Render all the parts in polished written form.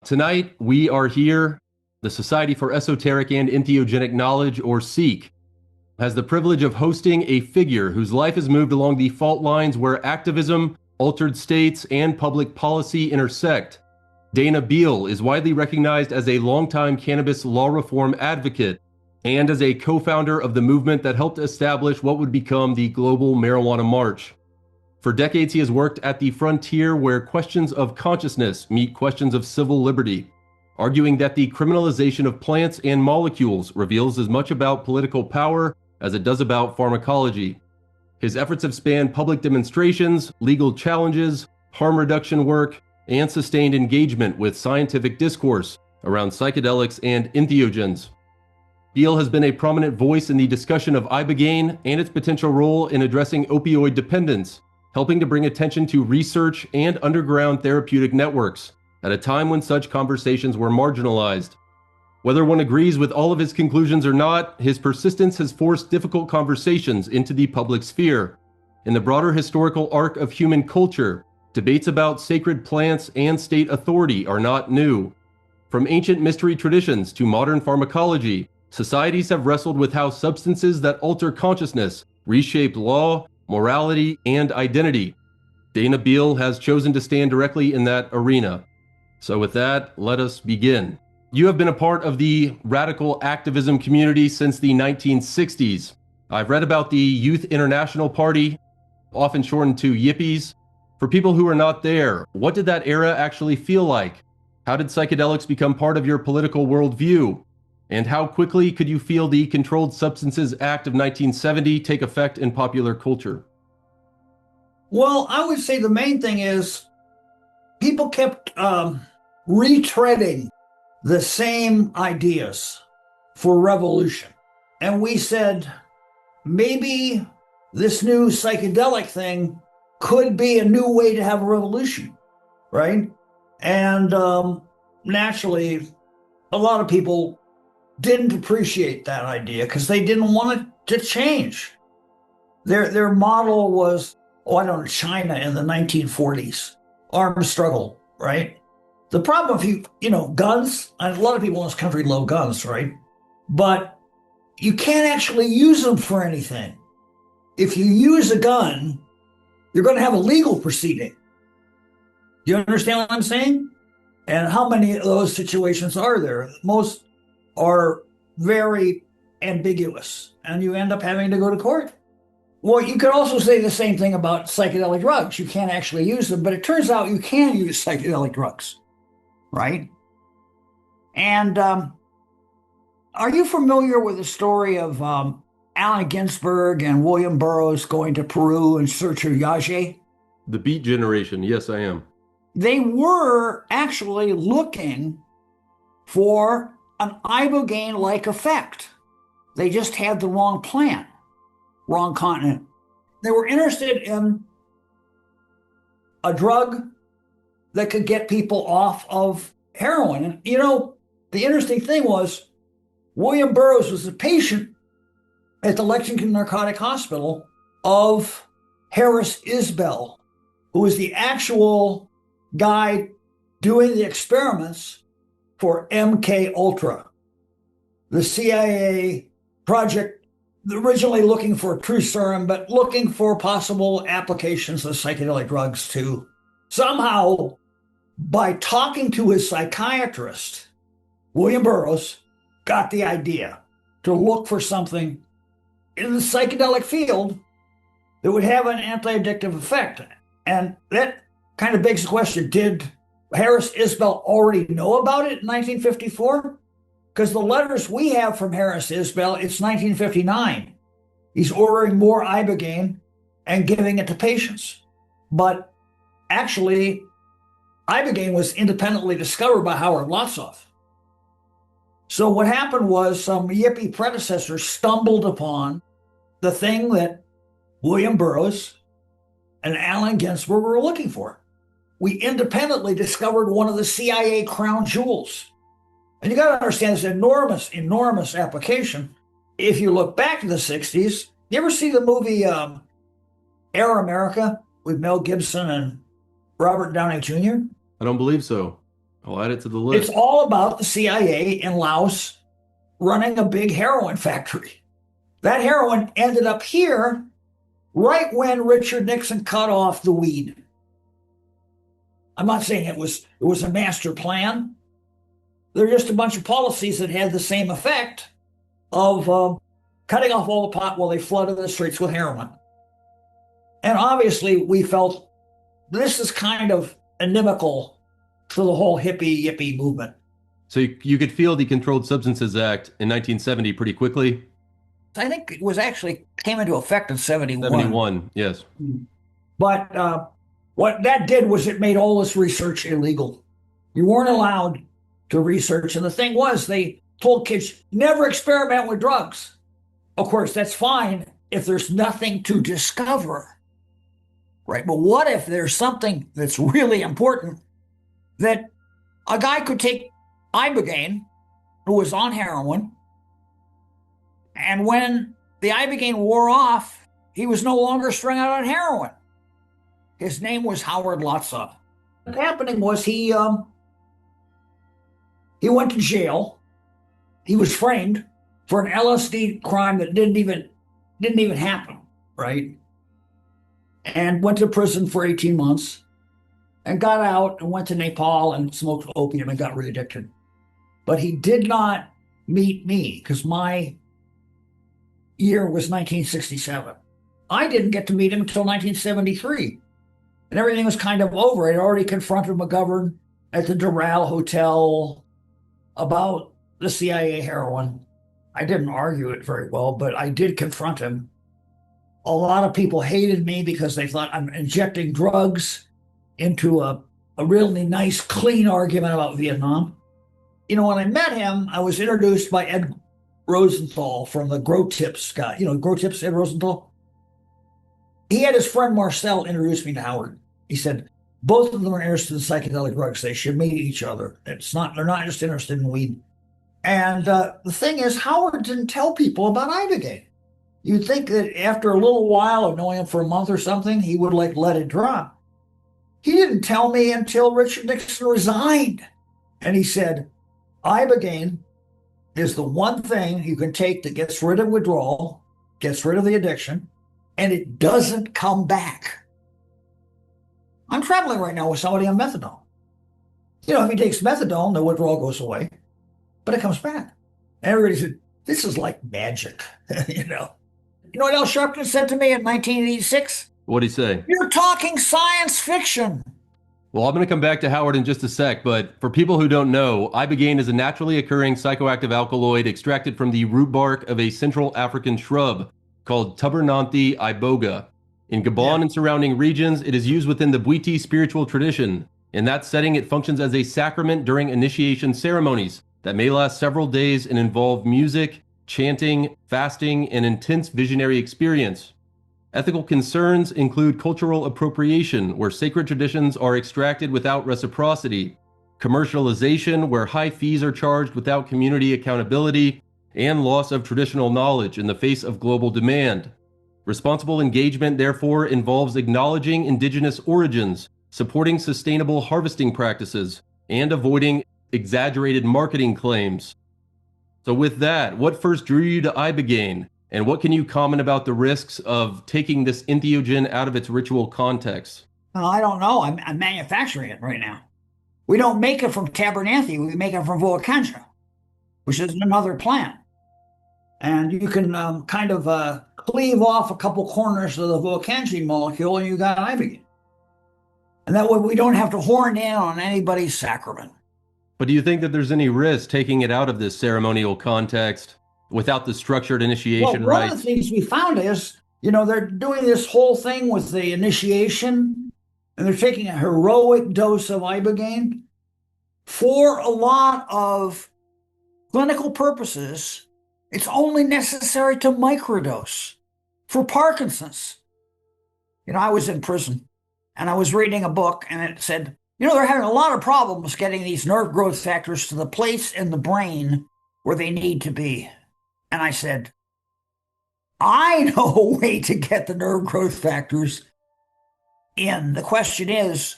Tonight, we are here. The Society for Esoteric and Entheogenic Knowledge, or S.E.E.K, has the privilege of hosting a figure whose life has moved along the fault lines where activism, altered states, and public policy intersect. Dana Beal is widely recognized as a longtime cannabis law reform advocate and as a co-founder of the movement that helped establish what would become the Global Marijuana March. For decades, he has worked at the frontier where questions of consciousness meet questions of civil liberty, arguing that the criminalization of plants and molecules reveals as much about political power as it does about pharmacology. His efforts have spanned public demonstrations, legal challenges, harm reduction work, and sustained engagement with scientific discourse around psychedelics and entheogens. Beal has been a prominent voice in the discussion of Ibogaine and its potential role in addressing opioid dependence, helping to bring attention to research and underground therapeutic networks at a time when such conversations were marginalized. Whether one agrees with all of his conclusions or not, his persistence has forced difficult conversations into the public sphere. In the broader historical arc of human culture, debates about sacred plants and state authority are not new. From ancient mystery traditions to modern pharmacology, societies have wrestled with how substances that alter consciousness reshape law, morality, and identity. Dana Beal has chosen to stand directly in that arena. So with that, let us begin. You have been a part of the radical activism community since the 1960s. I've read about the Youth International Party, often shortened to Yippies. For people who are not there, what did that era actually feel like? How did psychedelics become part of your political worldview? And how quickly could you feel the Controlled Substances Act of 1970 take effect in popular culture? Well, I would say the main thing is people kept retreading the same ideas for revolution. And we said, maybe this new psychedelic thing could be a new way to have a revolution, right? And naturally, a lot of people didn't appreciate that idea because they didn't want it to change. Their model was, China in the 1940s, armed struggle, right? The problem if guns, and a lot of people in this country love guns, right? But you can't actually use them for anything. If you use a gun, you're going to have a legal proceeding. Do you understand what I'm saying? And how many of those situations are there? Most are very ambiguous, and you end up having to go to court. Well, you could also say the same thing about psychedelic drugs. You can't actually use them, but it turns out you can use psychedelic drugs, right? And are you familiar with the story of Allen Ginsberg and William Burroughs going to Peru in search of Yage? The Beat Generation, yes, I am. They were actually looking for an Ibogaine-like effect. They just had the wrong plant, wrong continent. They were interested in a drug that could get people off of heroin. And, the interesting thing was William Burroughs was a patient at the Lexington Narcotic Hospital of Harris Isbell, who was the actual guy doing the experiments for MK Ultra, the CIA project originally looking for a true serum, but looking for possible applications of psychedelic drugs to somehow, by talking to his psychiatrist, William Burroughs got the idea to look for something in the psychedelic field that would have an anti-addictive effect. And that kind of begs the question, did Harris Isbell already know about it in 1954? Because the letters we have from Harris Isbell, it's 1959. He's ordering more Ibogaine and giving it to patients. But actually, Ibogaine was independently discovered by Howard Lotsof. So what happened was some Yippie predecessors stumbled upon the thing that William Burroughs and Allen Ginsberg were looking for. We independently discovered one of the CIA crown jewels. And you got to understand this enormous, enormous application. If you look back to the 60s, you ever see the movie Air America with Mel Gibson and Robert Downey Jr.? I don't believe so. I'll add it to the list. It's all about the CIA in Laos running a big heroin factory. That heroin ended up here right when Richard Nixon cut off the weed. I'm not saying it was a master plan. They're just a bunch of policies that had the same effect of cutting off all the pot while they flooded the streets with heroin. And obviously, we felt this is kind of inimical to the whole hippie movement. So you could feel the Controlled Substances Act in 1970 pretty quickly? I think it was actually came into effect in 71. 71, yes. But what that did was it made all this research illegal. You weren't allowed to research. And the thing was, they told kids, never experiment with drugs. Of course, that's fine if there's nothing to discover, right? But what if there's something that's really important that a guy could take Ibogaine, who was on heroin, and when the Ibogaine wore off, he was no longer strung out on heroin. His name was Howard Lotsof. What happening was he went to jail. He was framed for an LSD crime that didn't even happen, right? And went to prison for 18 months and got out and went to Nepal and smoked opium and got re-addicted. But he did not meet me because my year was 1967. I didn't get to meet him until 1973. And everything was kind of over. I'd already confronted McGovern at the Doral Hotel about the CIA heroin. I didn't argue it very well, but I did confront him. A lot of people hated me because they thought I'm injecting drugs into a really nice, clean argument about Vietnam. You know, when I met him, I was introduced by Ed Rosenthal from the Grow Tips guy. You know, Grow Tips, Ed Rosenthal? He had his friend Marcel introduce me to Howard. He said, both of them are interested in psychedelic drugs. They should meet each other. They're not just interested in weed. And the thing is, Howard didn't tell people about Ibogaine. You'd think that after a little while of knowing him for a month or something, he would let it drop. He didn't tell me until Richard Nixon resigned. And he said, Ibogaine is the one thing you can take that gets rid of withdrawal, gets rid of the addiction, and it doesn't come back. I'm traveling right now with somebody on methadone. You know, if he takes methadone, the withdrawal goes away, but it comes back. And everybody said, this is like magic, you know. You know what Al Sharpton said to me in 1986? What'd he say? You're talking science fiction. Well, I'm going to come back to Howard in just a sec, but for people who don't know, Ibogaine is a naturally occurring psychoactive alkaloid extracted from the root bark of a Central African shrub called Tubernanthe iboga. In Gabon and surrounding regions, it is used within the Bwiti spiritual tradition. In that setting, it functions as a sacrament during initiation ceremonies that may last several days and involve music, chanting, fasting, and intense visionary experience. Ethical concerns include cultural appropriation, where sacred traditions are extracted without reciprocity, commercialization, where high fees are charged without community accountability, and loss of traditional knowledge in the face of global demand. Responsible engagement, therefore, involves acknowledging indigenous origins, supporting sustainable harvesting practices, and avoiding exaggerated marketing claims. So with that, what first drew you to Ibogaine? And what can you comment about the risks of taking this entheogen out of its ritual context? Well, I don't know. I'm manufacturing it right now. We don't make it from Tabernanthe. We make it from Voacanja, which is another plant. And you can kind of cleave off a couple corners of the Voacanja molecule and you got Ibogaine. And that way we don't have to horn in on anybody's sacrament. But do you think that there's any risk taking it out of this ceremonial context without the structured initiation One rites? of the things we found is, you know, they're doing this whole thing with the initiation, and they're taking a heroic dose of Ibogaine. For a lot of clinical purposes, it's only necessary to microdose. For Parkinson's, you know, I was in prison, and I was reading a book, and it said, you know, they're having a lot of problems getting these nerve growth factors to the place in the brain where they need to be. And I said, I know a way to get the nerve growth factors in. The question is,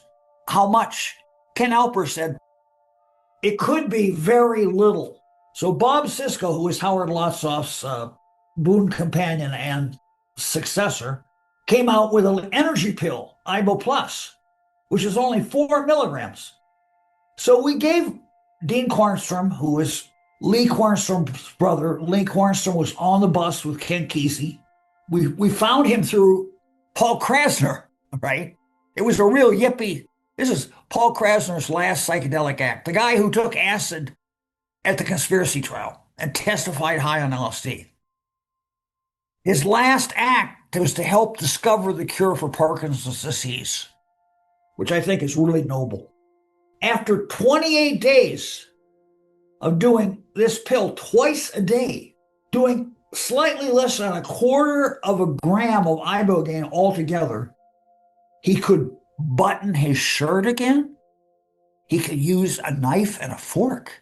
how much? Ken Alper said, it could be very little. So Bob Sisko, who was Howard Lotsoff's boon companion and successor, came out with an energy pill, Ibo Plus, which is only 4 milligrams. So we gave Dean Kornstrom, who was Lee Kornstrom's brother. Lee Kornstrom was on the bus with Ken Kesey. We found him through Paul Krasner, right? It was a real yippie. This is Paul Krasner's last psychedelic act, the guy who took acid at the conspiracy trial and testified high on LSD. His last act was to help discover the cure for Parkinson's disease, which I think is really noble. After 28 days of doing this pill twice a day, doing slightly less than 1/4 of a gram of Ibogaine altogether, he could button his shirt again. He could use a knife and a fork.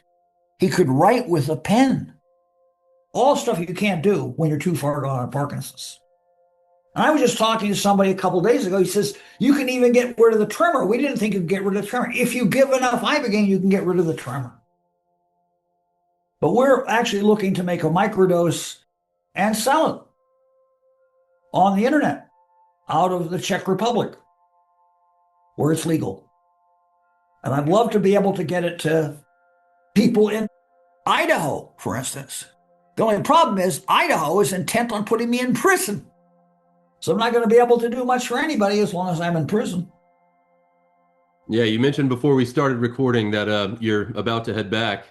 He could write with a pen. All stuff you can't do when you're too far gone on Parkinson's. And I was just talking to somebody a couple days ago. He says, you can even get rid of the tremor. We didn't think you'd get rid of the tremor. If you give enough Ibogaine, you can get rid of the tremor. But we're actually looking to make a microdose and sell it on the internet out of the Czech Republic, where it's legal. And I'd love to be able to get it to people in Idaho, for instance. The only problem is Idaho is intent on putting me in prison. So I'm not going to be able to do much for anybody as long as I'm in prison. Yeah, you mentioned before we started recording that you're about to head back.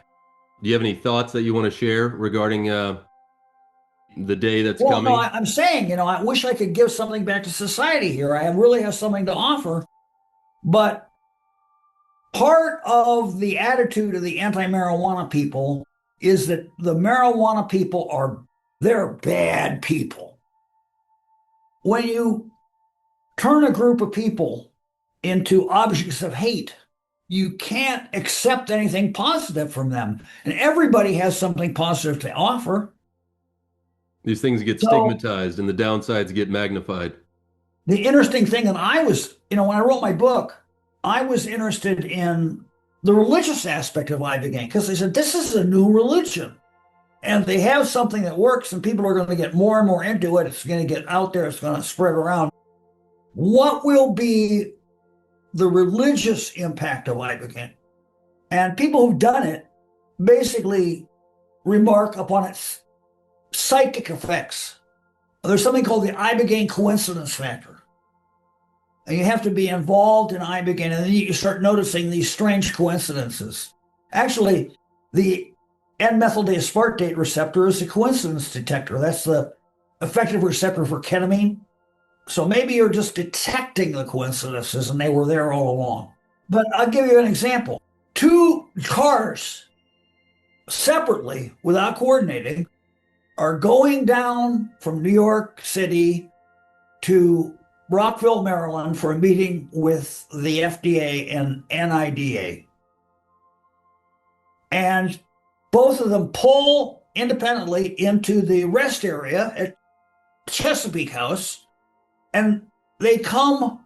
Do you have any thoughts that you want to share regarding the day that's coming? No, I'm saying, I wish I could give something back to society here. I really have something to offer. But part of the attitude of the anti-marijuana people is that the marijuana people they're bad people. When you turn a group of people into objects of hate, you can't accept anything positive from them. And everybody has something positive to offer. These things get stigmatized and the downsides get magnified. The interesting thing that I was, when I wrote my book, I was interested in the religious aspect of Ibogaine because they said, this is a new religion. And they have something that works and people are going to get more and more into it. It's going to get out there. It's going to spread around. What will be the religious impact of Ibogaine? And people who've done it basically remark upon its psychic effects. There's something called the Ibogaine coincidence factor. And you have to be involved in Ibogaine, and then you start noticing these strange coincidences. Actually, the N-methyl-aspartate receptor is a coincidence detector. That's the effective receptor for ketamine. So maybe you're just detecting the coincidences and they were there all along. But I'll give you an example. 2 cars separately, without coordinating, are going down from New York City to Rockville, Maryland for a meeting with the FDA and NIDA. And both of them pull independently into the rest area at Chesapeake House, and they come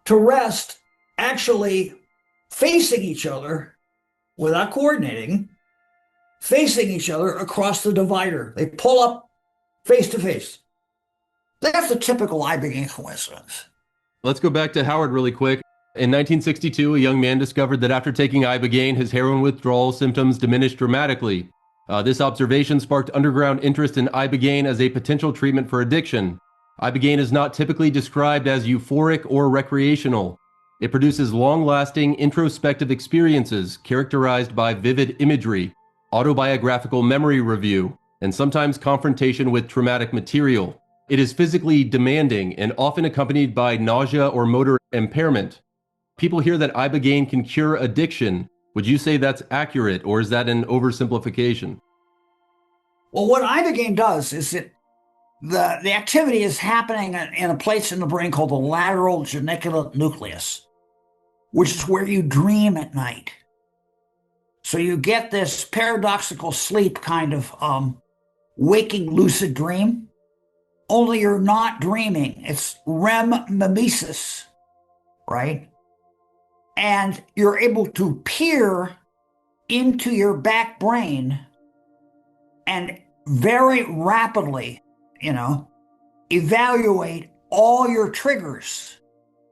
to rest actually facing each other without coordinating, facing each other across the divider. They pull up face to face. That's a typical Ibogaine coincidence. Let's go back to Howard really quick. In 1962, a young man discovered that after taking Ibogaine, his heroin withdrawal symptoms diminished dramatically. This observation sparked underground interest in Ibogaine as a potential treatment for addiction. Ibogaine is not typically described as euphoric or recreational. It produces long-lasting introspective experiences characterized by vivid imagery, autobiographical memory review, and sometimes confrontation with traumatic material. It is physically demanding and often accompanied by nausea or motor impairment. People hear that Ibogaine can cure addiction. Would you say that's accurate, or is that an oversimplification? Well, what Ibogaine does is that the activity is happening in a place in the brain called the lateral geniculate nucleus, which is where you dream at night. So you get this paradoxical sleep kind of waking lucid dream, only you're not dreaming. It's REM mimesis, right? And you're able to peer into your back brain and very rapidly, evaluate all your triggers.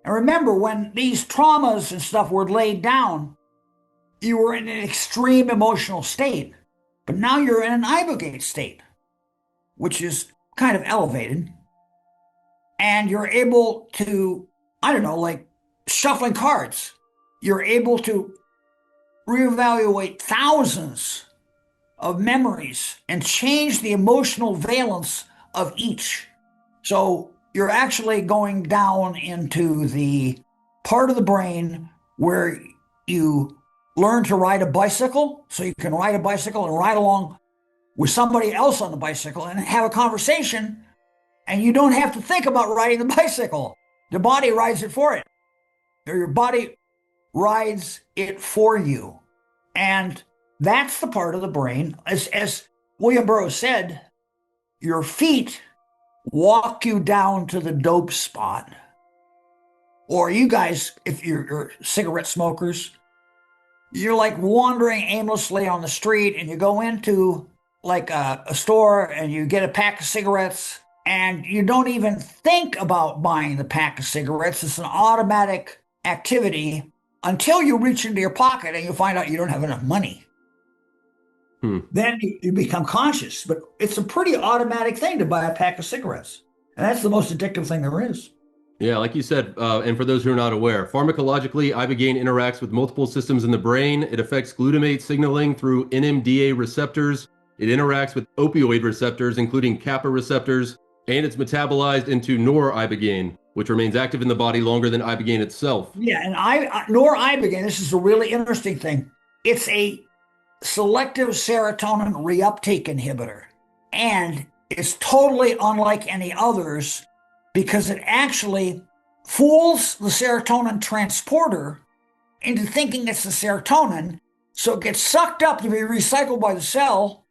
And remember, when these traumas and stuff were laid down, you were in an extreme emotional state. But now you're in an Ibogaine state, which is kind of elevated. And you're able to, I don't know, like shuffling cards, you're able to reevaluate thousands of memories and change the emotional valence of each. So you're actually going down into the part of the brain where you learn to ride a bicycle, so you can ride a bicycle and ride along with somebody else on the bicycle and have a conversation, and you don't have to think about riding the bicycle. The body rides it for it, or your body rides it for you. And that's the part of the brain, as William Burroughs said, your feet walk you down to the dope spot. Or you guys, if you're cigarette smokers, you're like wandering aimlessly on the street and you go into like a store and you get a pack of cigarettes and you don't even think about buying the pack of cigarettes. It's an automatic activity until you reach into your pocket and you find out you don't have enough money. Then you become conscious, but it's a pretty automatic thing to buy a pack of cigarettes. And that's the most addictive thing there is. Yeah, like you said, and for those who are not aware, pharmacologically, Ibogaine interacts with multiple systems in the brain. It affects glutamate signaling through NMDA receptors. It interacts with opioid receptors, including kappa receptors, and it's metabolized into noribogaine, which remains active in the body longer than Ibogaine itself. Yeah, and noribogaine, this is a really interesting thing. It's a selective serotonin reuptake inhibitor, and it's totally unlike any others because it actually fools the serotonin transporter into thinking it's the serotonin, so it gets sucked up to be recycled by the cell,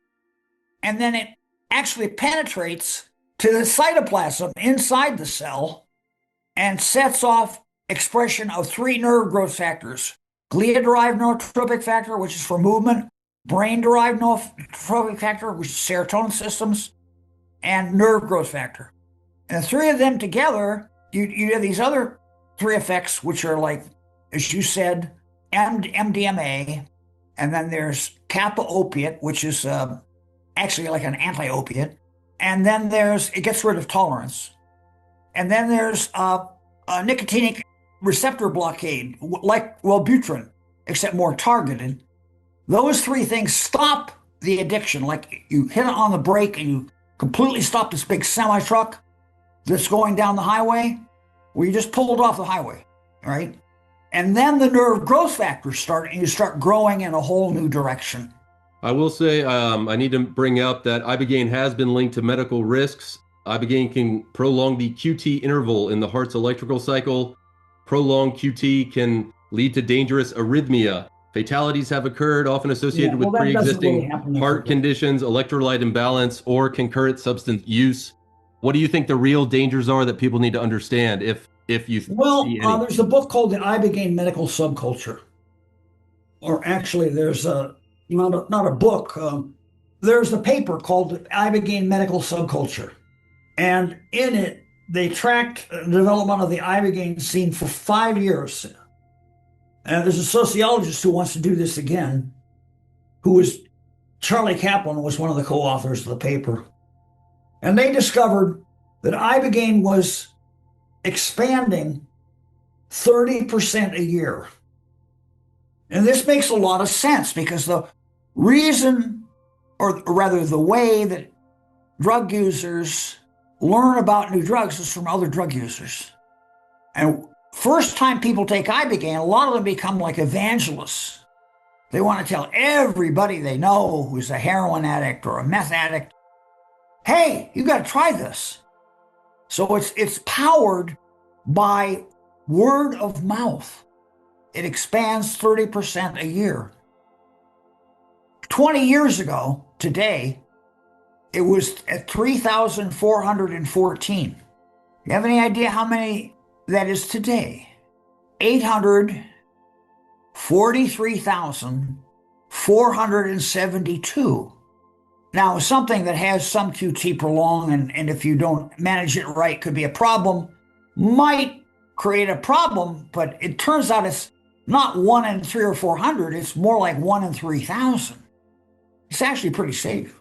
and then it actually penetrates to the cytoplasm inside the cell and sets off expression of 3 nerve growth factors: glia-derived neurotrophic factor, which is for movement, brain-derived neurotrophic factor, which is serotonin systems, and nerve growth factor. And the 3 of them together, you have these other 3 effects, which are like, as you said, MDMA, and then there's kappa opiate, which is actually like an anti-opiate, and then it gets rid of tolerance. And then there's a nicotinic receptor blockade, like Wellbutrin, except more targeted. Those 3 things stop the addiction. Like you hit it on the brake and you completely stop this big semi-truck that's going down the highway, where you just pulled off the highway, right? And then the nerve growth factors start, and you start growing in a whole new direction. I will say, I need to bring up that Ibogaine has been linked to medical risks. Ibogaine can prolong the QT interval in the heart's electrical cycle. Prolonged QT can lead to dangerous arrhythmia. Fatalities have occurred, often associated with pre-existing heart conditions, electrolyte imbalance, or concurrent substance use. What do you think the real dangers are that people need to understand if you see any? There's a book called The Ibogaine Medical Subculture. Or actually, there's not a book. There's a paper called The Ibogaine Medical Subculture. And in it, they tracked the development of the Ibogaine scene for 5 years. And there's a sociologist who wants to do this again, Charlie Kaplan was one of the co-authors of the paper. And they discovered that Ibogaine was expanding 30% a year. And this makes a lot of sense because the reason, or rather the way that drug users learn about new drugs is from other drug users. And first time people take Ibogaine, a lot of them become like evangelists. They want to tell everybody they know who's a heroin addict or a meth addict, hey, you got to try this. So it's powered by word of mouth. It expands 30% a year. 20 years ago, today, it was at 3,414. You have any idea how many that is today? 843,414 472. Now, something that has some QT prolong, and if you don't manage it right, could be a problem, might create a problem, but it turns out it's not 1 in 3 or 400, it's more like 1 in 3,000. It's actually pretty safe.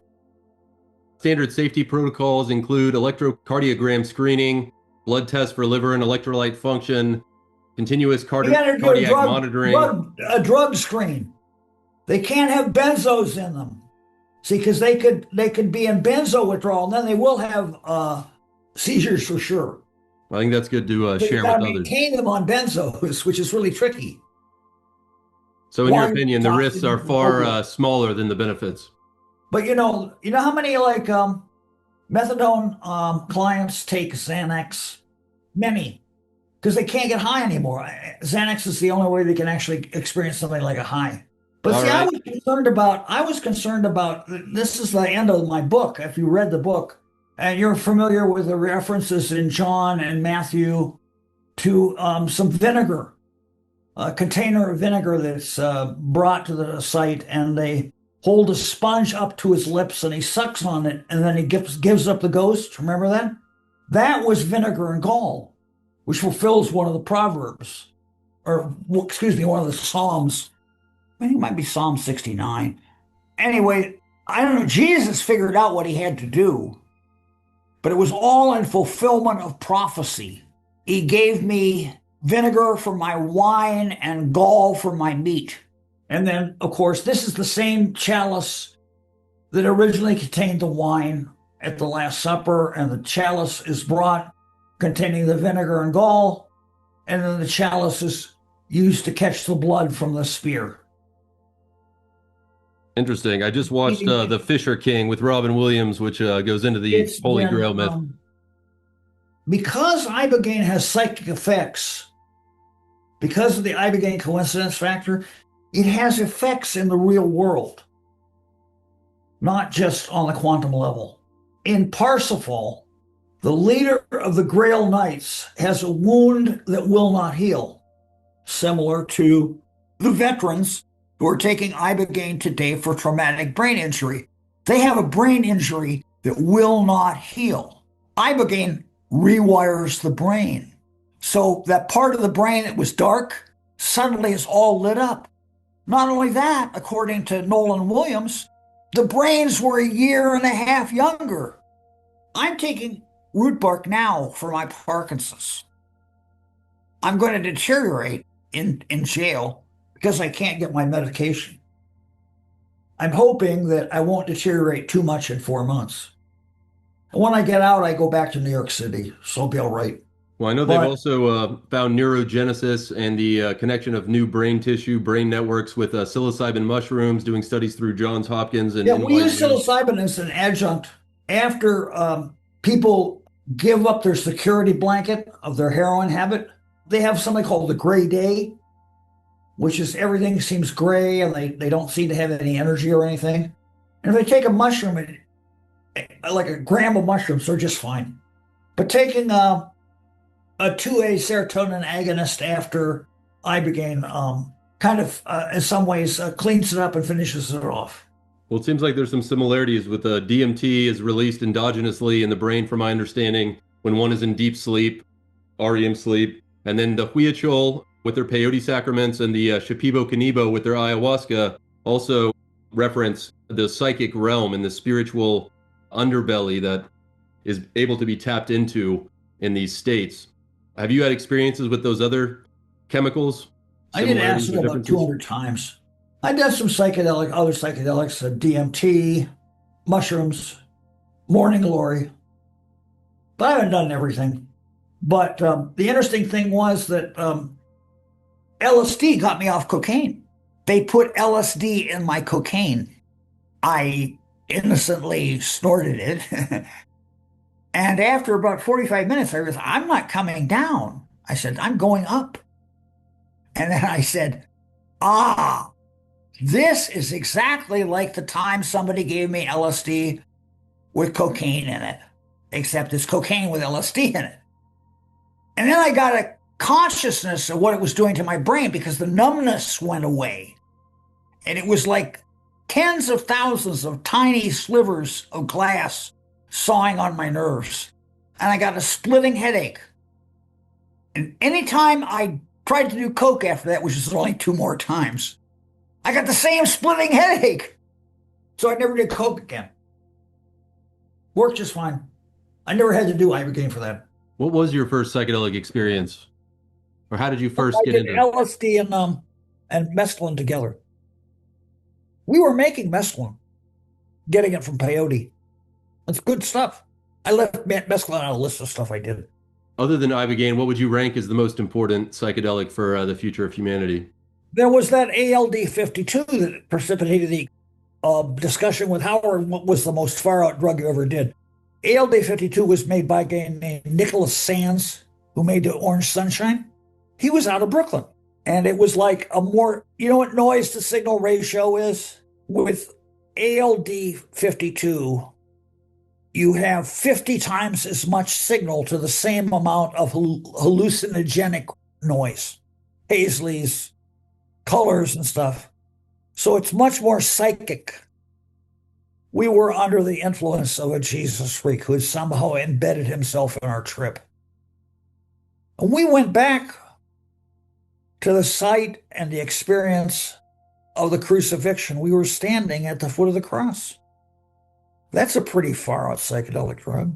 Standard safety protocols include electrocardiogram screening, blood tests for liver and electrolyte function, continuous cardiac monitoring. A drug screen. They can't have benzos in them. See, because they could be in benzo withdrawal, and then they will have seizures for sure. I think that's good to share with others. Maintain them on benzos, which is really tricky. So, in your opinion, the risks are far smaller than the benefits. But you know how many methadone clients take Xanax? Many, because they can't get high anymore. Xanax is the only way they can actually experience something like a high. But see, I was concerned about, this is the end of my book. If you read the book, and you're familiar with the references in John and Matthew to some vinegar, a container of vinegar that's brought to the site, and they hold a sponge up to his lips and he sucks on it, and then he gives up the ghost. Remember that? That was vinegar and gall, which fulfills one of the Proverbs, or excuse me, one of the Psalms. I think it might be Psalm 69. Anyway, I don't know. Jesus figured out what he had to do, but it was all in fulfillment of prophecy. He gave me vinegar for my wine and gall for my meat. And then, of course, this is the same chalice that originally contained the wine at the Last Supper, and the chalice is brought containing the vinegar and gall, and then the chalice is used to catch the blood from the spear. Interesting. I just watched The Fisher King with Robin Williams, which goes into the Holy Grail myth. Because Ibogaine has psychic effects, because of the Ibogaine coincidence factor, it has effects in the real world, not just on the quantum level. In Parsifal, the leader of the Grail Knights has a wound that will not heal, similar to the veterans who are taking Ibogaine today for traumatic brain injury. They have a brain injury that will not heal. Ibogaine rewires the brain. So that part of the brain that was dark suddenly is all lit up. Not only that, according to Nolan Williams, the brains were 1.5 years younger. I'm taking root bark now for my Parkinson's. I'm going to deteriorate in jail because I can't get my medication. I'm hoping that I won't deteriorate too much in 4 months. And when I get out, I go back to New York City, so I'll be all right. Well, I know they've also found neurogenesis and the connection of new brain tissue, brain networks with psilocybin mushrooms, doing studies through Johns Hopkins. And we use psilocybin as an adjunct after people give up their security blanket of their heroin habit. They have something called the gray day, which is everything seems gray and they don't seem to have any energy or anything. And if they take a mushroom, like a gram of mushrooms, they're just fine. But taking a 2A serotonin agonist after Ibogaine kind of, in some ways, cleans it up and finishes it off. Well, it seems like there's some similarities with DMT is released endogenously in the brain, from my understanding, when one is in deep sleep, REM sleep, and then the huichol with their peyote sacraments and the shipibo canibo with their ayahuasca also reference the psychic realm and the spiritual underbelly that is able to be tapped into in these states. Have you had experiences with those other chemicals? I did acid about 200 times. I did some other psychedelics, DMT, mushrooms, morning glory, but I haven't done everything. But the interesting thing was that LSD got me off cocaine. They put LSD in my cocaine. I innocently snorted it. And after about 45 minutes, I realized, I'm not coming down. I said, I'm going up. And then I said, this is exactly like the time somebody gave me LSD with cocaine in it, except it's cocaine with LSD in it. And then I got a consciousness of what it was doing to my brain because the numbness went away. And it was like tens of thousands of tiny slivers of glass sawing on my nerves. And I got a splitting headache. And anytime I tried to do coke after that, which was only 2 more times, I got the same splitting headache. So I never did coke again. Worked just fine. I never had to do Ibogaine for that. What was your first psychedelic experience? Or how did you first I get did into LSD and mescaline together. We were making mescaline, getting it from peyote. It's good stuff. I left mescaline on a list of stuff I did. Other than Ibogaine, what would you rank as the most important psychedelic for the future of humanity? There was that ALD-52 that precipitated the discussion with Howard, what was the most far-out drug you ever did. ALD-52 was made by a guy named Nicholas Sands, who made the Orange Sunshine. He was out of Brooklyn. And it was like a more, you know what noise to signal ratio is? With ALD-52, you have 50 times as much signal to the same amount of hallucinogenic noise, Paisley's, colors and stuff. So it's much more psychic. We were under the influence of a Jesus freak who had somehow embedded himself in our trip. And we went back to the site and the experience of the crucifixion. We were standing at the foot of the cross. That's a pretty far out psychedelic drug.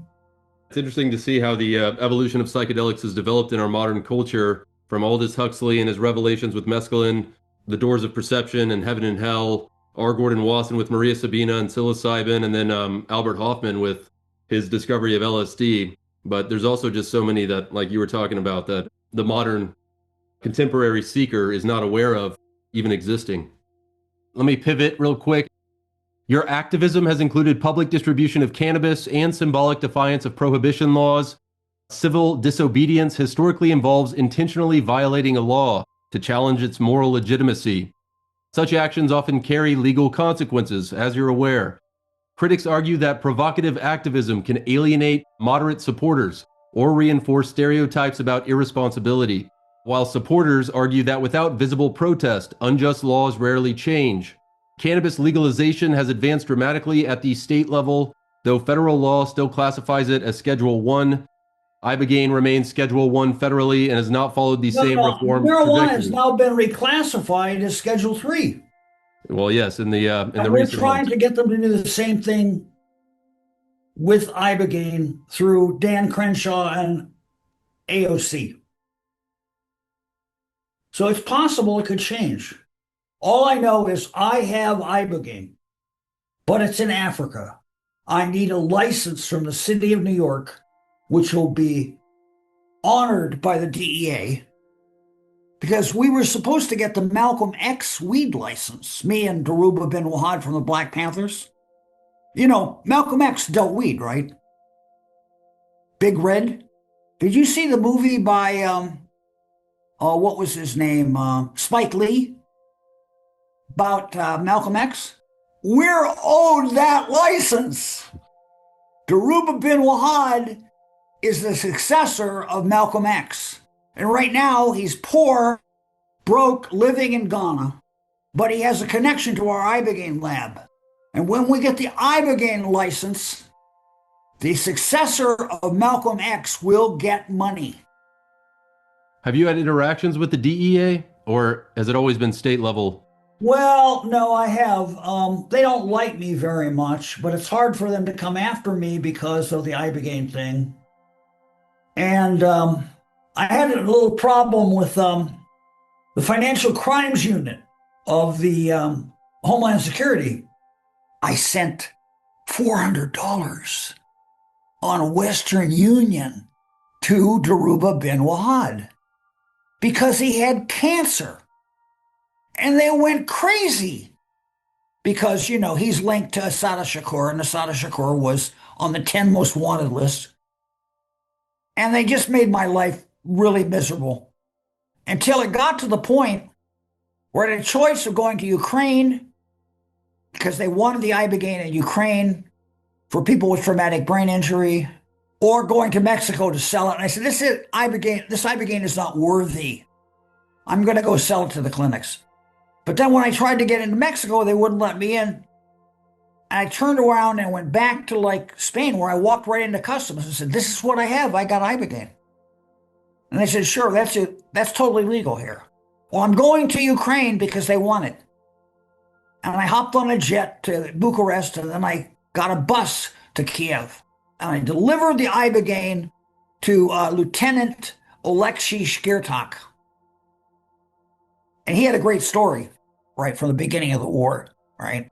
It's interesting to see how the evolution of psychedelics has developed in our modern culture, from Aldous Huxley and his revelations with mescaline, The Doors of Perception and Heaven and Hell, R. Gordon Wasson with Maria Sabina and psilocybin, and then Albert Hoffman with his discovery of LSD. But there's also just so many that, like you were talking about, that the modern contemporary seeker is not aware of even existing. Let me pivot real quick. Your activism has included public distribution of cannabis and symbolic defiance of prohibition laws. Civil disobedience historically involves intentionally violating a law to challenge its moral legitimacy. Such actions often carry legal consequences, as you're aware. Critics argue that provocative activism can alienate moderate supporters or reinforce stereotypes about irresponsibility, while supporters argue that without visible protest, unjust laws rarely change. Cannabis legalization has advanced dramatically at the state level, though federal law still classifies it as Schedule 1. Ibogaine remains Schedule 1 federally and has not followed the same reform marijuana has now been reclassified as Schedule 3. Well, yes, in the we're trying to get them to do the same thing with Ibogaine through Dan Crenshaw and AOC. So it's possible it could change. All I know is I have Ibogaine, but it's in Africa. I need a license from the city of New York, which will be honored by the DEA, because we were supposed to get the Malcolm X weed license, me and Dhoruba bin Wahad from the Black Panthers. You know, Malcolm X dealt weed, right? Big Red. Did you see the movie by, what was his name? Spike Lee? About Malcolm X? We're owed that license. Dhoruba bin Wahad is the successor of Malcolm X. And right now, he's poor, broke, living in Ghana, but he has a connection to our Ibogaine lab. And when we get the Ibogaine license, the successor of Malcolm X will get money. Have you had interactions with the DEA, or has it always been state level? Well, no, I have. They don't like me very much, but it's hard for them to come after me because of the Ibogaine thing. And I had a little problem with the Financial Crimes Unit of the Homeland Security. I sent $400 on Western Union to Dhoruba bin Wahad because he had cancer. And they went crazy because, you know, he's linked to Assata Shakur, and Assata Shakur was on the 10 most wanted list. And they just made my life really miserable until it got to the point where I had a choice of going to Ukraine because they wanted the Ibogaine in Ukraine for people with traumatic brain injury, or going to Mexico to sell it. And I said, this Ibogaine is not worthy. I'm going to go sell it to the clinics. But then when I tried to get into Mexico, they wouldn't let me in And I turned around and went back to like Spain, where I walked right into customs and said, "This is what I have. I got Ibogaine." And they said, "Sure, that's it. That's totally legal here." Well, I'm going to Ukraine because they want it. And I hopped on a jet to Bucharest, and then I got a bus to Kiev. And I delivered the Ibogaine to Lieutenant Oleksiy Shkirtak. And he had a great story, right, from the beginning of the war, right?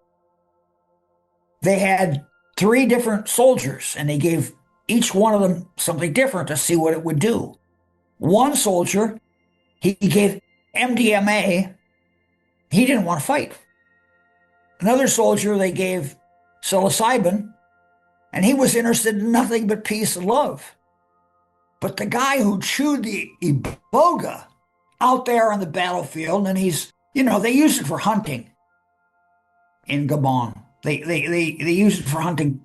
They had 3 different soldiers, and they gave each one of them something different to see what it would do. One soldier, he gave MDMA. He didn't want to fight. Another soldier, they gave psilocybin, and he was interested in nothing but peace and love. But the guy who chewed the iboga out there on the battlefield, and he's, they use it for hunting in Gabon. They use it for hunting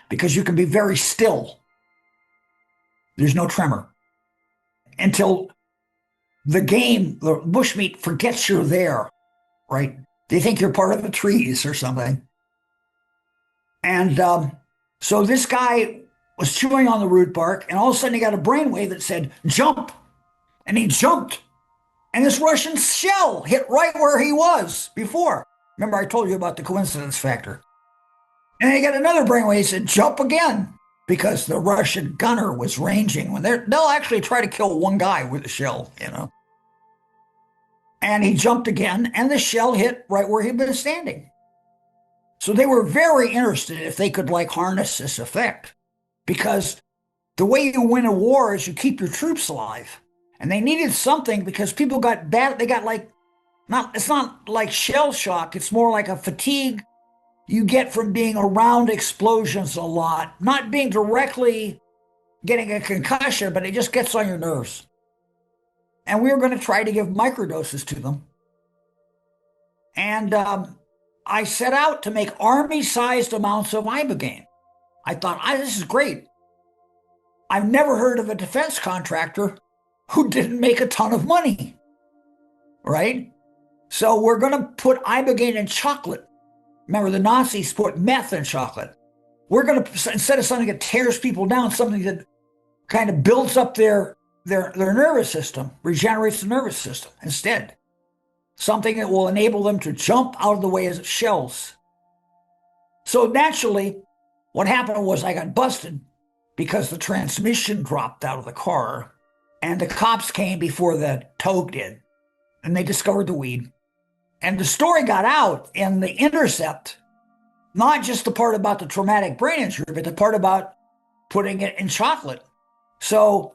because you can be very still. There's no tremor until the game, the bushmeat, forgets you're there, right? They think you're part of the trees or something. And so this guy was chewing on the root bark, and all of a sudden he got a brainwave that said, "Jump." And he jumped. And this Russian shell hit right where he was before. Remember, I told you about the coincidence factor. And then he got another brainwave that said, "Jump again," because the Russian gunner was ranging. They'll actually try to kill one guy with a shell, And he jumped again, and the shell hit right where he'd been standing. So they were very interested if they could harness this effect, because the way you win a war is you keep your troops alive. And they needed something because people got bad. They got it's not like shell shock. It's more like a fatigue you get from being around explosions a lot, not being directly getting a concussion, but it just gets on your nerves. And we were going to try to give microdoses to them. And I set out to make army-sized amounts of Ibogaine. I thought, this is great. I've never heard of a defense contractor who didn't make a ton of money, right? So we're going to put Ibogaine in chocolate. Remember, the Nazis put meth in chocolate. We're going to, instead of something that tears people down, something that kind of builds up their nervous system, regenerates the nervous system instead. Something that will enable them to jump out of the way of shells. So naturally, what happened was I got busted because the transmission dropped out of the car, and the cops came before the tow did, and they discovered the weed. And the story got out in the Intercept, not just the part about the traumatic brain injury, but the part about putting it in chocolate. So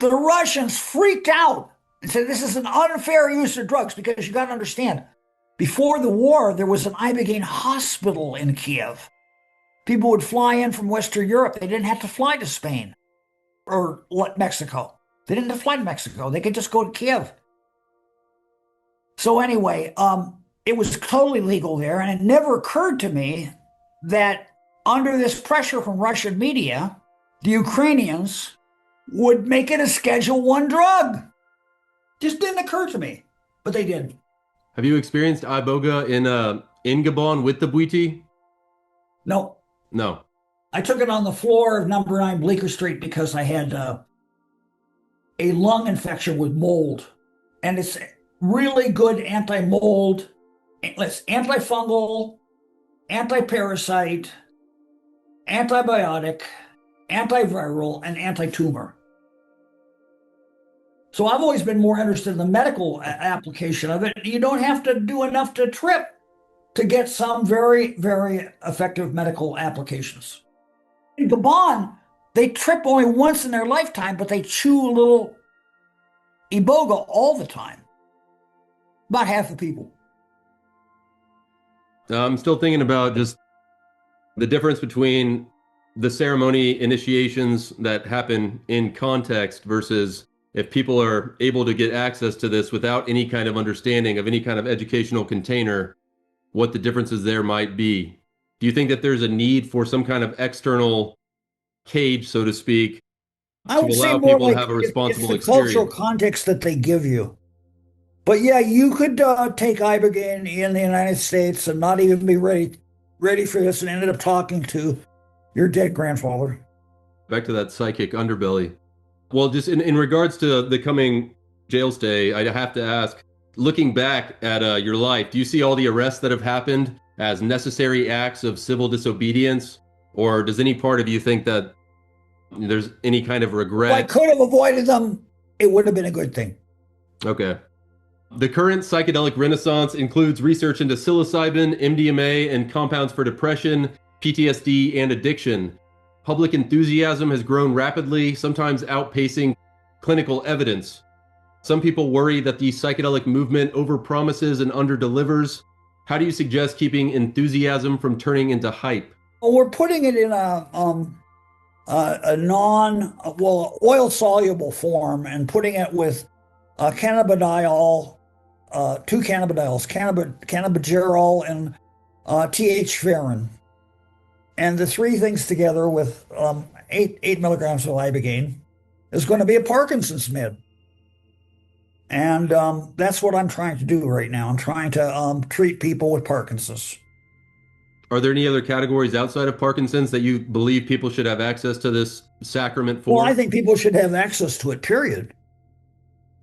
the Russians freaked out and said, "This is an unfair use of drugs," because you got to understand, before the war, there was an Ibogaine hospital in Kiev. People would fly in from Western Europe. They didn't have to fly to Spain or Mexico. They didn't have to fly to Mexico. They could just go to Kiev. So anyway, it was totally legal there, and it never occurred to me that under this pressure from Russian media, the Ukrainians would make it a Schedule I drug. Just didn't occur to me, but they did. Have you experienced Iboga in Gabon with the Bwiti? No. No. I took it on the floor of number 9 Bleecker Street because I had a lung infection with mold. And it's really good anti-mold, it's antifungal, anti-parasite, antibiotic, antiviral, and anti-tumor. So I've always been more interested in the medical application of it. You don't have to do enough to trip to get some very, very effective medical applications. In Gabon, they trip only once in their lifetime, but they chew a little iboga all the time. About half the people. I'm still thinking about just the difference between the ceremony initiations that happen in context versus if people are able to get access to this without any kind of understanding of any kind of educational container, what the differences there might be. Do you think that there's a need for some kind of external cage, so to speak, to allow people to have a responsible experience? It's the cultural context that they give you. But yeah, you could take Ibogaine in the United States and not even be ready ready for this and ended up talking to your dead grandfather. Back to that psychic underbelly. Well, just in regards to the coming jail stay, I have to ask, looking back at your life, do you see all the arrests that have happened as necessary acts of civil disobedience? Or does any part of you think that there's any kind of regret? If I could have avoided them, it would have been a good thing. Okay. The current psychedelic renaissance includes research into psilocybin, MDMA, and compounds for depression, PTSD, and addiction. Public enthusiasm has grown rapidly, sometimes outpacing clinical evidence. Some people worry that the psychedelic movement overpromises and underdelivers. How do you suggest keeping enthusiasm from turning into hype? Well, we're putting it in a oil-soluble form and putting it with cannabidiol, two cannabidiols, cannabigerol and TH-ferrin. And the three things together with 8 milligrams of Ibogaine is going to be a Parkinson's med. And that's what I'm trying to do right now. I'm trying to treat people with Parkinson's. Are there any other categories outside of Parkinson's that you believe people should have access to this sacrament for? Well, I think people should have access to it, period.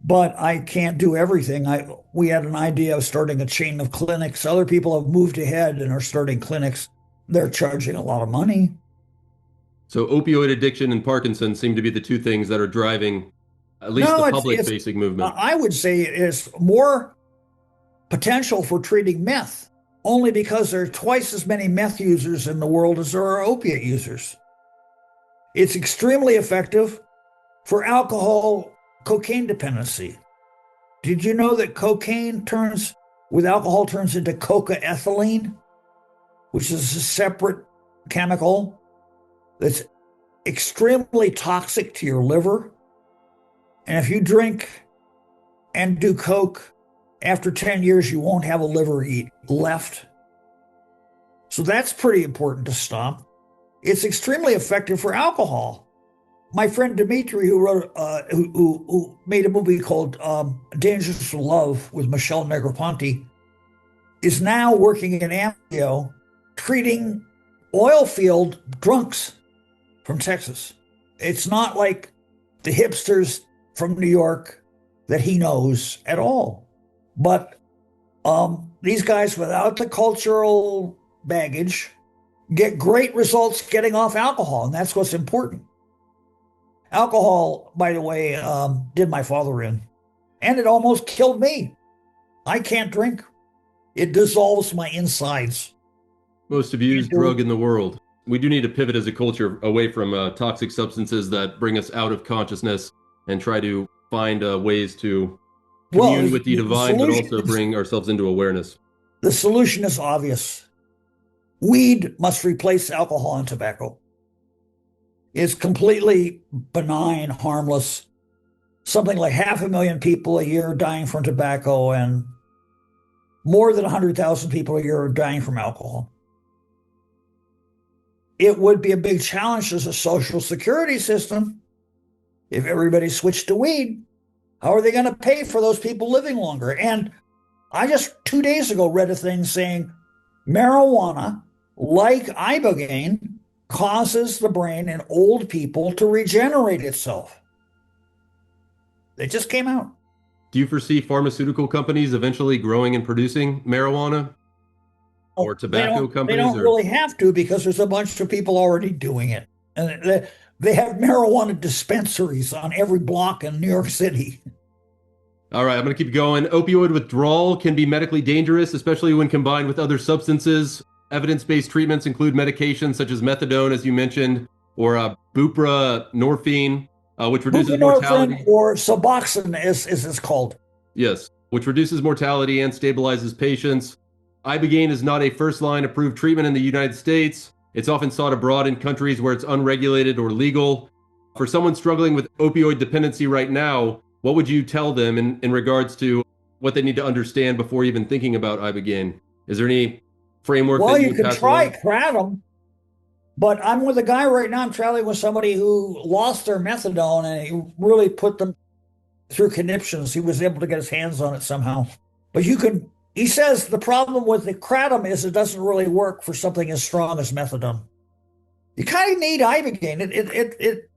But I can't do everything. We had an idea of starting a chain of clinics. Other people have moved ahead and are starting clinics. They're charging a lot of money. So opioid addiction and Parkinson's seem to be the two things that are driving at least the public-facing movement. I would say it's more potential for treating meth, only because there are twice as many meth users in the world as there are opiate users. It's extremely effective for alcohol, cocaine dependency. Did you know that cocaine with alcohol turns into coca-ethylene, which is a separate chemical that's extremely toxic to your liver? And if you drink and do coke, after 10 years, you won't have a liver left. So that's pretty important to stop. It's extremely effective for alcohol. My friend Dimitri, who made a movie called Dangerous Love with Michelle Negroponte, is now working in Amnio treating oil field drunks from Texas. It's not like the hipsters from New York that he knows at all. But these guys without the cultural baggage get great results getting off alcohol, and that's what's important. Alcohol, by the way, did my father in, and it almost killed me. I can't drink. It dissolves my insides. Most abused drug in the world. We do need to pivot as a culture away from toxic substances that bring us out of consciousness and try to find ways to commune with the divine, but also bring ourselves into awareness. The solution is obvious. Weed must replace alcohol and tobacco. It's completely benign, harmless. Something like 500,000 people a year dying from tobacco, and more than 100,000 people a year are dying from alcohol. It would be a big challenge as a social security system if everybody switched to weed. How are they going to pay for those people living longer? And I just 2 days ago read a thing saying marijuana, like Ibogaine, causes the brain in old people to regenerate itself. They just came out. Do you foresee pharmaceutical companies eventually growing and producing marijuana? Or tobacco companies? They don't really have to, because there's a bunch of people already doing it. And they have marijuana dispensaries on every block in New York City. All right, I'm going to keep going. Opioid withdrawal can be medically dangerous, especially when combined with other substances. Evidence-based treatments include medications such as methadone, as you mentioned, or buprenorphine, which reduces mortality. Or Suboxone, as it's called. Yes, which reduces mortality and stabilizes patients. Ibogaine is not a first-line approved treatment in the United States. It's often sought abroad in countries where it's unregulated or legal. For someone struggling with opioid dependency right now, what would you tell them in regards to what they need to understand before even thinking about Ibogaine? Is there any framework that you can try kratom, but I'm with a guy right now. I'm traveling with somebody who lost their methadone, and he really put them through conniptions. He was able to get his hands on it somehow. But you can He says the problem with the kratom is it doesn't really work for something as strong as methadone. You kind of need Ibogaine. It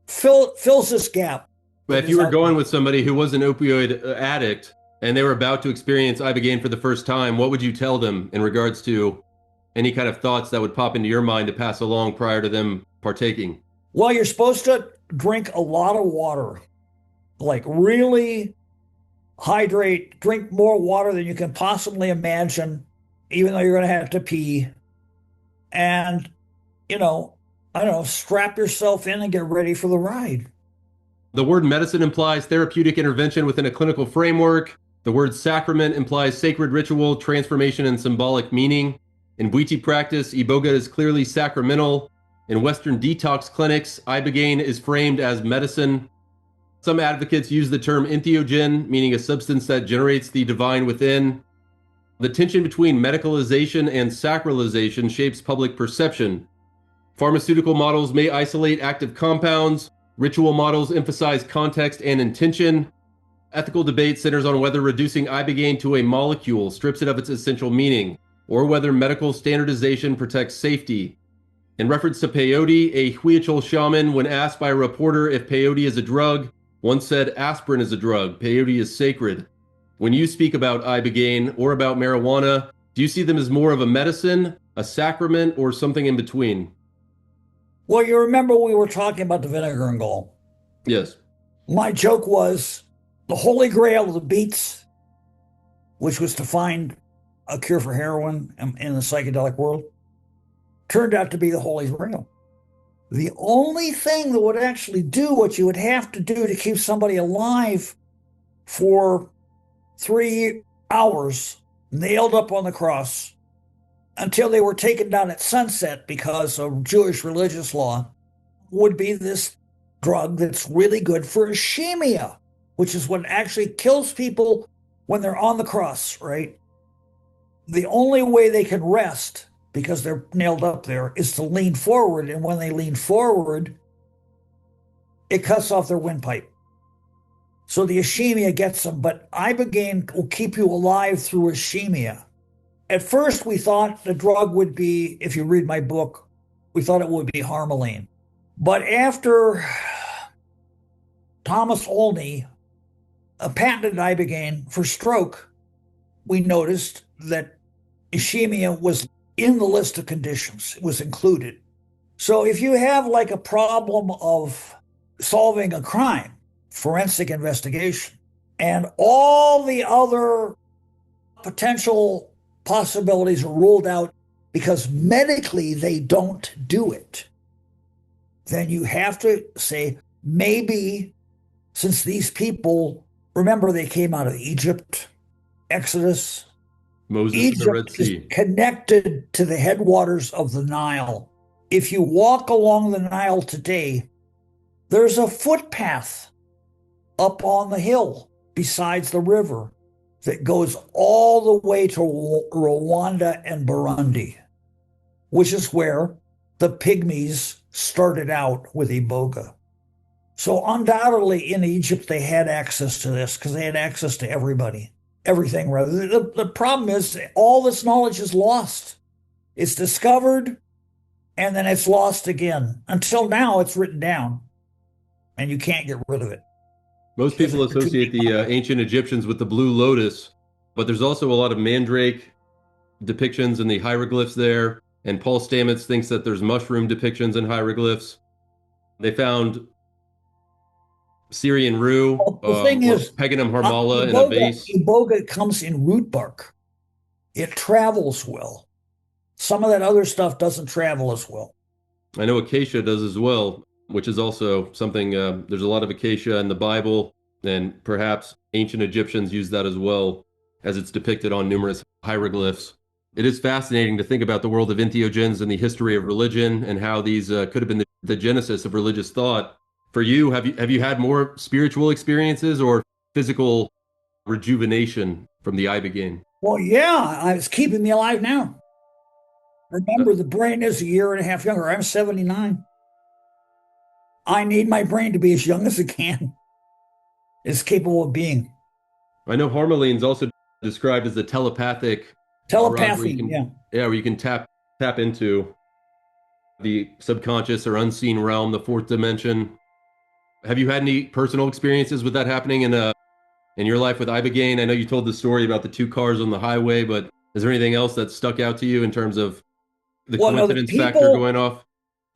fills this gap. But if you were going with somebody who was an opioid addict and they were about to experience Ibogaine for the first time, what would you tell them in regards to any kind of thoughts that would pop into your mind to pass along prior to them partaking? Well, you're supposed to drink a lot of water, like really hydrate, drink more water than you can possibly imagine, even though you're going to have to pee. And, I don't know, strap yourself in and get ready for the ride. The word medicine implies therapeutic intervention within a clinical framework. The word sacrament implies sacred ritual, transformation, and symbolic meaning. In Bwiti practice, Iboga is clearly sacramental. In Western detox clinics, Ibogaine is framed as medicine. Some advocates use the term entheogen, meaning a substance that generates the divine within. The tension between medicalization and sacralization shapes public perception. Pharmaceutical models may isolate active compounds. Ritual models emphasize context and intention. Ethical debate centers on whether reducing Ibogaine to a molecule strips it of its essential meaning, or whether medical standardization protects safety. In reference to peyote, a Huichol shaman, when asked by a reporter if peyote is a drug, once said aspirin is a drug, peyote is sacred. When you speak about Ibogaine or about marijuana, do you see them as more of a medicine, a sacrament, or something in between? Well, you remember we were talking about the vinegar and gall. Yes. My joke was the holy grail of the beats, which was to find a cure for heroin in the psychedelic world, turned out to be the holy grail. The only thing that would actually do what you would have to do to keep somebody alive for 3 hours, nailed up on the cross, until they were taken down at sunset because of Jewish religious law, would be this drug that's really good for ischemia, which is what actually kills people when they're on the cross, right? The only way they can rest, because they're nailed up there, is to lean forward. And when they lean forward, it cuts off their windpipe. So the ischemia gets them, but Ibogaine will keep you alive through ischemia. At first, we thought the drug would be, if you read my book, we thought it would be Harmaline. But after Thomas Olney patented Ibogaine for stroke, we noticed that ischemia was in the list of conditions. It was included. So if you have like a problem of solving a crime, forensic investigation, and all the other potential possibilities are ruled out because medically they don't do it, then you have to say, maybe since these people, remember they came out of Egypt, Exodus, Moses Egypt and the Red Sea. is connected to the headwaters of the Nile. If you walk along the Nile today, there's a footpath up on the hill besides the river that goes all the way to Rwanda and Burundi, which is where the Pygmies started out with Iboga. So undoubtedly in Egypt, they had access to this because they had access to everything rather. The problem is all this knowledge is lost. It's discovered and then it's lost again. Until now, it's written down and you can't get rid of it. Most people associate the ancient Egyptians with the blue lotus, but there's also a lot of mandrake depictions in the hieroglyphs there. And Paul Stamets thinks that there's mushroom depictions in hieroglyphs. They found Syrian rue, the thing is, Peganum harmala in a vase. Iboga comes in root bark. It travels well. Some of that other stuff doesn't travel as well. I know acacia does as well, which is also something, there's a lot of acacia in the Bible, and perhaps ancient Egyptians used that as well, as it's depicted on numerous hieroglyphs. It is fascinating to think about the world of entheogens and the history of religion and how these could have been the genesis of religious thought. For you, have you had more spiritual experiences or physical rejuvenation from the Ibogaine? Well, yeah, it's keeping me alive now. Remember, the brain is a year and a half younger. I'm 79. I need my brain to be as young as it can, as capable of being. I know Harmaline's also described as the telepathic drug where you Telepathy, can, yeah. yeah, where you can tap into the subconscious or unseen realm, the fourth dimension. Have you had any personal experiences with that happening in your life with Ibogaine? I know you told the story about the two cars on the highway, but is there anything else that stuck out to you in terms of the Well, no, coincidence factor going off?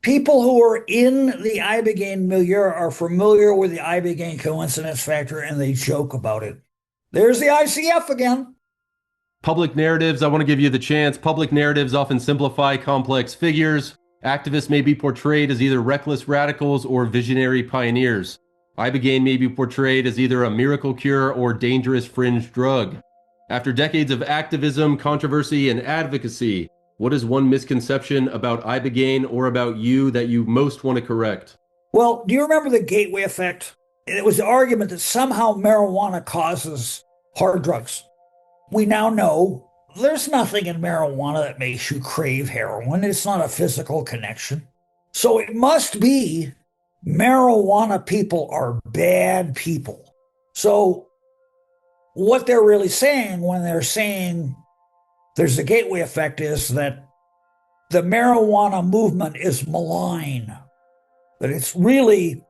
people who are in the Ibogaine milieu are familiar with the Ibogaine coincidence factor, and they joke about it. There's the ICF again. Public narratives, I want to give you the chance. Public narratives often simplify complex figures. Activists may be portrayed as either reckless radicals or visionary pioneers. Ibogaine may be portrayed as either a miracle cure or dangerous fringe drug. After decades of activism, controversy, and advocacy, what is one misconception about Ibogaine or about you that you most want to correct? Well, do you remember the gateway effect? It was the argument that somehow marijuana causes hard drugs. We now know there's nothing in marijuana that makes you crave heroin. It's not a physical connection. So it must be marijuana people are bad people. So what they're really saying when they're saying there's a gateway effect is that the marijuana movement is malign, that it's really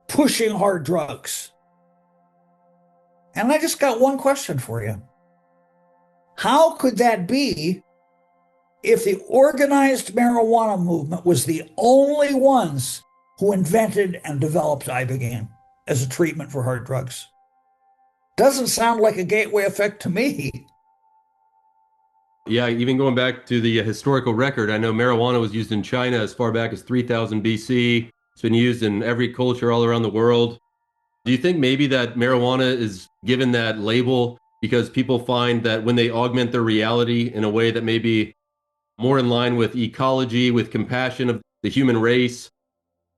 pushing hard drugs. And I just got one question for you. How could that be if the organized marijuana movement was the only ones who invented and developed Ibogaine as a treatment for hard drugs? Doesn't sound like a gateway effect to me. Yeah, even going back to the historical record, I know marijuana was used in China as far back as 3000 BC. It's been used in every culture all around the world. Do you think maybe that marijuana is given that label because people find that when they augment their reality in a way that may be more in line with ecology, with compassion of the human race,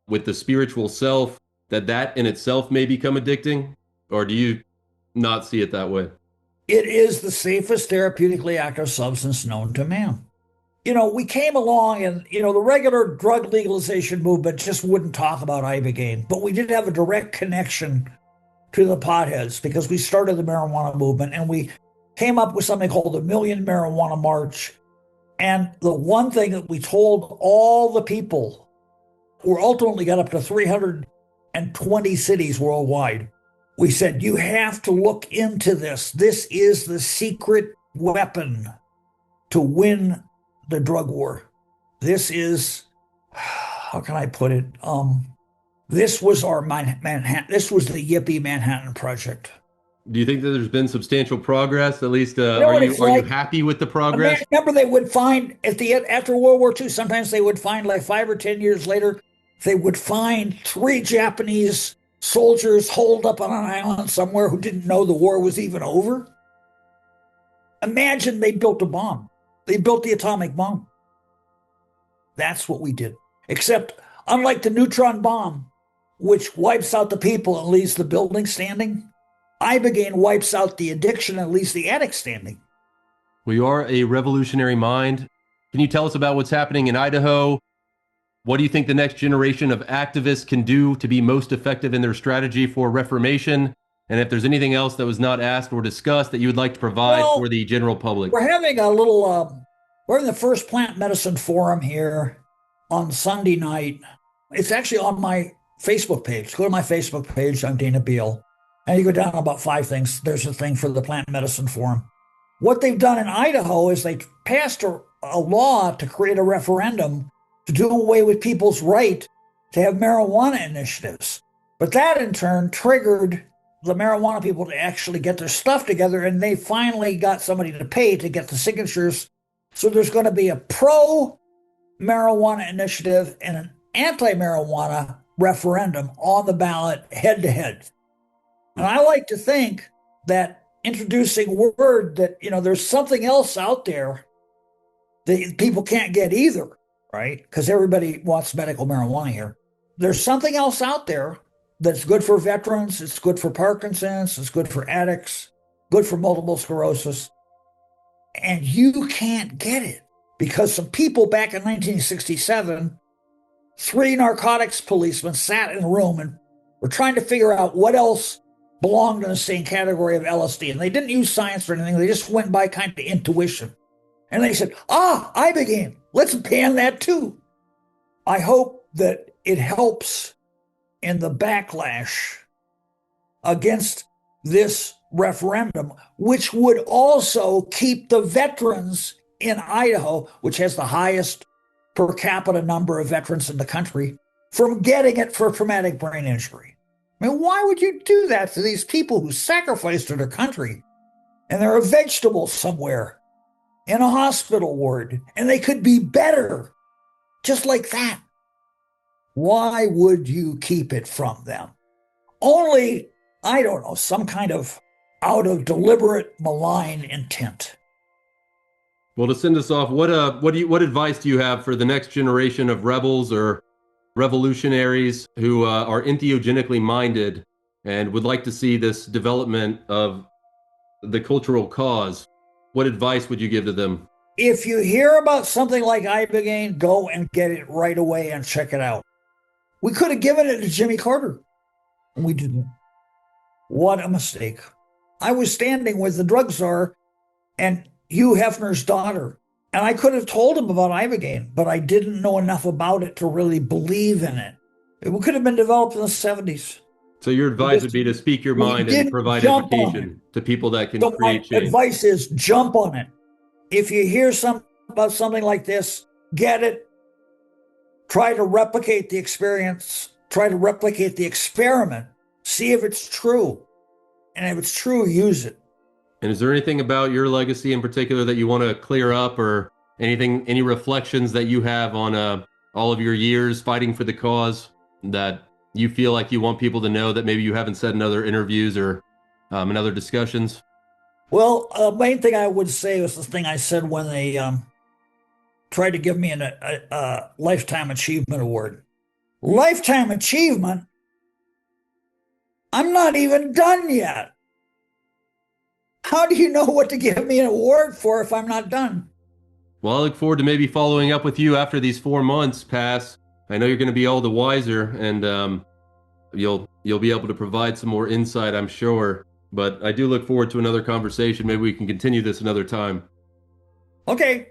with the spiritual self, that in itself may become addicting? Or do you not see it that way? It is the safest therapeutically active substance known to man. We came along and, the regular drug legalization movement just wouldn't talk about Ibogaine, but we did have a direct connection to the potheads because we started the marijuana movement and we came up with something called the Million Marijuana March. And the one thing that we told all the people who ultimately got up to 320 cities worldwide, we said, you have to look into this. This is the secret weapon to win the drug war. This is, how can I put it? This was our Manhattan. This was the Yippie Manhattan Project. Do you think that there's been substantial progress? At least, what it's are you like? happy with the progress? Remember, they would find after World War II. Sometimes they would find, like 5 or 10 years later, they would find 3 Japanese soldiers holed up on an island somewhere who didn't know the war was even over. Imagine they built a bomb. They built the atomic bomb. That's what we did. Except, unlike the neutron bomb, which wipes out the people and leaves the building standing, Ibogaine wipes out the addiction and leaves the addict standing. We are a revolutionary mind. Can you tell us about what's happening in Idaho? What do you think the next generation of activists can do to be most effective in their strategy for reformation? And if there's anything else that was not asked or discussed that you would like to provide for the general public? We're having a little, we're in the first plant medicine forum here on Sunday night. It's actually on my Facebook page. Go to my Facebook page. I'm Dana Beal. And you go down about 5 things. There's a thing for the plant medicine forum. What they've done in Idaho is they passed a law to create a referendum to do away with people's right to have marijuana initiatives. But that in turn triggered the marijuana people to actually get their stuff together, and they finally got somebody to pay to get the signatures. So there's going to be a pro-marijuana initiative and an anti-marijuana referendum on the ballot head to head. And I like to think that introducing word that, there's something else out there that people can't get either, right? Because everybody wants medical marijuana here. There's something else out there that's good for veterans. It's good for Parkinson's. It's good for addicts, good for multiple sclerosis. And you can't get it because some people back in 1967, 3 narcotics policemen sat in a room and were trying to figure out what else belonged in the same category of LSD. And they didn't use science or anything. They just went by kind of intuition. And they said, Ibogaine, let's ban that too. I hope that it helps in the backlash against this referendum, which would also keep the veterans in Idaho, which has the highest per capita number of veterans in the country, from getting it for traumatic brain injury. I mean, why would you do that to these people who sacrificed to their country and they're a vegetable somewhere in a hospital ward and they could be better just like that? Why would you keep it from them? Only, I don't know, some kind of out of deliberate malign intent. Well, to send us off, what advice do you have for the next generation of rebels or revolutionaries who are entheogenically minded and would like to see this development of the cultural cause? What advice would you give to them? If you hear about something like Ibogaine, go and get it right away and check it out. We could have given it to Jimmy Carter, and we didn't. What a mistake. I was standing with the drug czar and Hugh Hefner's daughter, and I could have told him about Ibogaine, but I didn't know enough about it to really believe in it. It could have been developed in the 70s. So your advice would be to speak your mind and provide education to people that can create change. My advice is jump on it. If you hear about something like this, get it. Try to replicate the experience. Try to replicate the experiment. See if it's true. And if it's true, use it. And is there anything about your legacy in particular that you want to clear up, or any reflections that you have on all of your years fighting for the cause that you feel like you want people to know that maybe you haven't said in other interviews or in other discussions? Well, main thing I would say was the thing I said when they tried to give me a Lifetime Achievement Award. Lifetime Achievement? I'm not even done yet. How do you know what to give me an award for if I'm not done? Well, I look forward to maybe following up with you after these 4 months pass. I know you're going to be all the wiser, and you'll be able to provide some more insight, I'm sure. But I do look forward to another conversation. Maybe we can continue this another time. Okay.